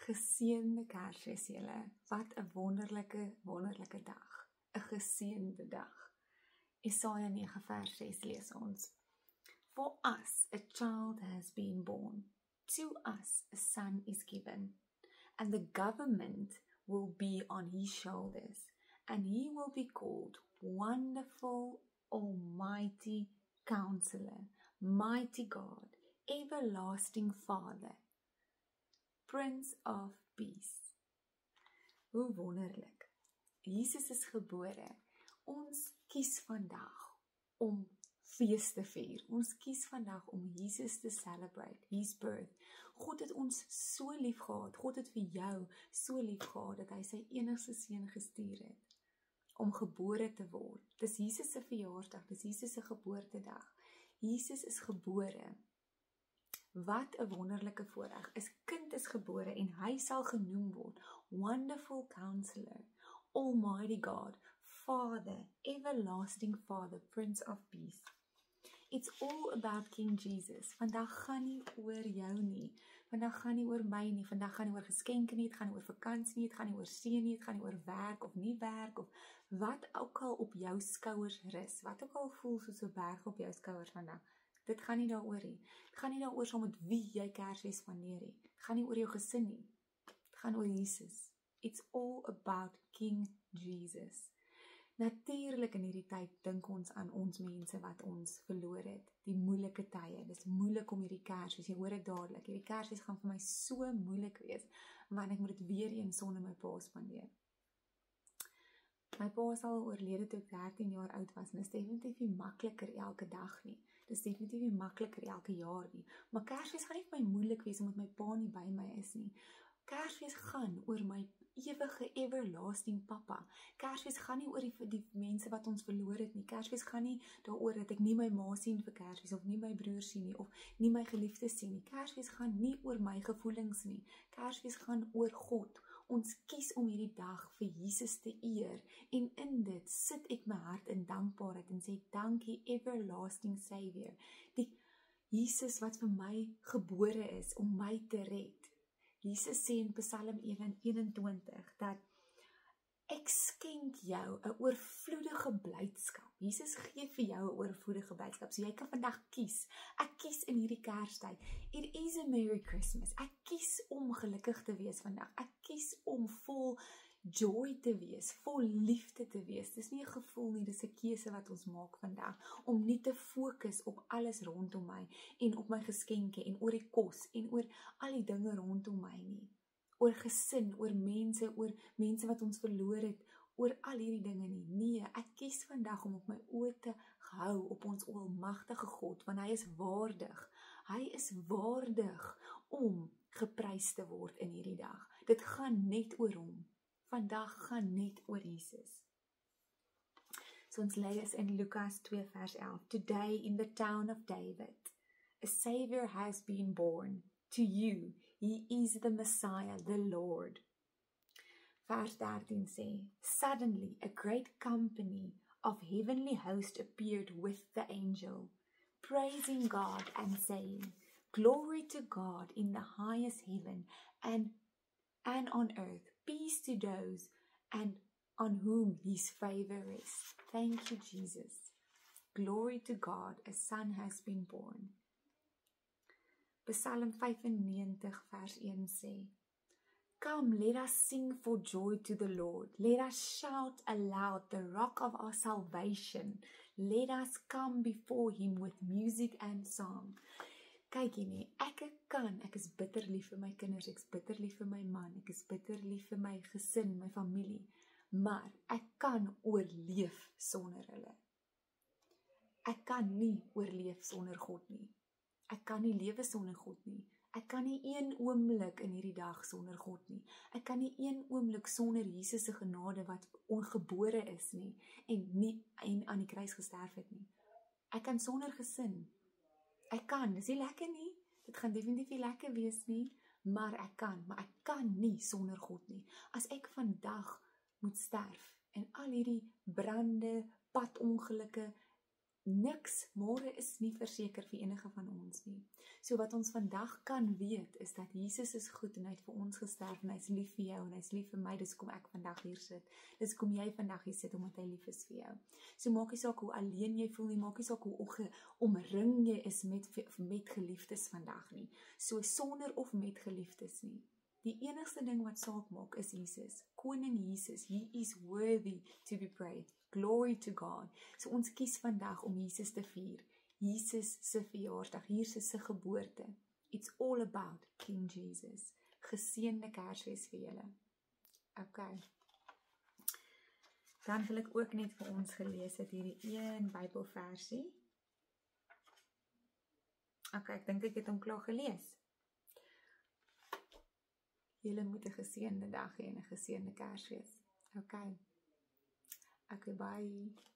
Geseënde Kersfees julle. Wat 'n wonderlike dag. 'n Geseënde dag. Jesaja 9 vers 6 lees ons. For us a child has been born. To us a son is given. And the government will be on his shoulders. And he will be called Wonderful, Almighty Counselor, Mighty God, Everlasting Father, Prince of Peace. Hoe wonderlik. Jesus is gebore. Ons kies vandag om fees te vier. Ons kies vandag om Jesus te celebrate, his birth. God het ons so lief gehad. God het vir jou so lief gehad dat hy sy enigste seun gestuur het om gebore te word. Dis Jesus se verjaarsdag, dis Jesus se geboortedag. Jesus is gebore. Wat 'n wonderlike voorreg. 'n Kind is gebore en hy sal genoem word Wonderful Counselor, Almighty God, Father, Everlasting Father, Prince of Peace. It's all about King Jesus. Vandag gaan nie oor jou nie. Vandag gaan nie oor my nie. Vandag gaan nie oor geskenke nie. Het gaan nie oor vakansie nie. Het gaan nie oor seën nie. Het gaan nie oor werk of nie werk of wat ook al op jou skouers rus. Wat ook al voel soos 'n berg op jou skouers vandag. Dit gaan nie daaroor nie. Dit gaan nie daaroor saam met wie jy Kersfees spandeer nie. Dit gaan nie oor jou gesin nie. Dit gaan oor Jesus. It's all about King Jesus. Natuurlik in hierdie tyd dink ons aan ons mense wat ons verloor het. Die moeilike tye. Dis moeilik om hierdie Kersfees. Jy hoor dit dadelik. Hierdie Kersfees gaan vir my so moeilik wees, want ek moet dit weer eens sonder my pa spandeer. My pa is al oorlede toe ek 13 jaar oud was, en dit is definitief nie makliker elke dag nie. Dit is definitief nie makliker elke jaar nie. Maar Kersfees gaan nie vir my moeilik wees omdat my pa nie by my is nie. Kersfees gaan oor my ewige, everlasting papa. Kersfees gaan nie oor die mense wat ons verloor het nie. Kersfees gaan nie daaroor dat ek nie my ma sien vir Kersfees, of nie my broer sien nie, of nie my geliefdes sien nie. Kersfees gaan nie oor my gevoelings nie. Kersfees gaan oor God. Ons kies om hierdie dag vir Jesus te eer, en in dit sit ek my hart in dankbaarheid en sê, dankie, everlasting Savior. Die Jesus wat vir my gebore is om my te red. Jesus sê in Psalm 21 dat ek skenk jou 'n oorvloedige blydskap. Jesus gee vir jou 'n oorvloedige blydskap. So jy kan vandag kies. Ek kies in hierdie Kerstyd. It is a Merry Christmas. Ek kies om gelukkig te wees vandag. Ek kies om vol joy te wees, vol liefde te wees. Dis nie 'n gevoel nie, dis 'n keuse wat ons maak vandag, om nie te fokus op alles rondom my, en op my geskenke, en oor die kos, en oor al die dinge rondom my nie. Oor gesin, oor mense wat ons verloor het, oor al hierdie dinge nie. Nee, ek kies vandag om op my oë te hou op ons almagtige God, want hy is waardig. Hy is waardig om geprys te word in hierdie dag. Dit gaan net oor hom. Vandag gaan net oor Jesus. So ons lees in Lukas 2 vers 11. Today in the town of David, a Savior has been born. To you, he is the Messiah, the Lord. Vers 13 sê, suddenly a great company of heavenly hosts appeared with the angel, praising God and saying, glory to God in the highest heaven, and on earth, peace to those and on whom his favor rests. Thank you, Jesus. Glory to God, a son has been born. Psalm 95 vers 1 sê, come, let us sing for joy to the Lord. Let us shout aloud, the rock of our salvation. Let us come before him with music and song. Kyk hier nie, ek is bitter lief vir my kinders, ek is bitter lief vir my man, ek is bitter lief vir my gesin, my familie, maar ek kan oorleef sonder hulle. Ek kan nie oorleef sonder God nie. Ek kan nie lewe sonder God nie. Ek kan nie een oomblik in hierdie dag sonder God nie. Ek kan nie een oomblik sonder Jesus se genade wat ongebore is nie, en aan die kruis gesterf het nie. Ek kan sonder gesin. Ek kan, dis nie lekker nie, dit gaan definitief nie lekker wees nie, maar ek kan nie sonder God nie. As ek vandag moet sterf, en al hierdie brande, padongelukke, niks, môre is nie verseker vir enige van ons nie. So wat ons vandag kan weet, is dat Jesus is goed en hy het vir ons gesterf en hy is lief vir jou en hy is lief vir my, dis kom ek vandag hier sit. Dis kom jy vandag hier sit, omdat hy lief is vir jou. So maak nie saak hoe alleen jy voel nie, maak nie saak hoe omring jy is met geliefdes vandag nie. So sonder of met geliefdes nie. Die enigste ding wat saak maak is Jesus. Koning Jesus, he is worthy to be praised. Glory to God. So ons kies vandag om Jesus te vier. Jesus se verjaarsdag, Jesus se geboorte. It's all about King Jesus. Geseënde Kersfees vir julle. Okay. Dan wil ek ook net vir ons gelees het hierdie een Bybelversie. Okay, ek dink ek het hom klaar gelees. Julle moet 'n geseënde dag hê en 'n geseënde Kersfees. Okay. Okay, bye.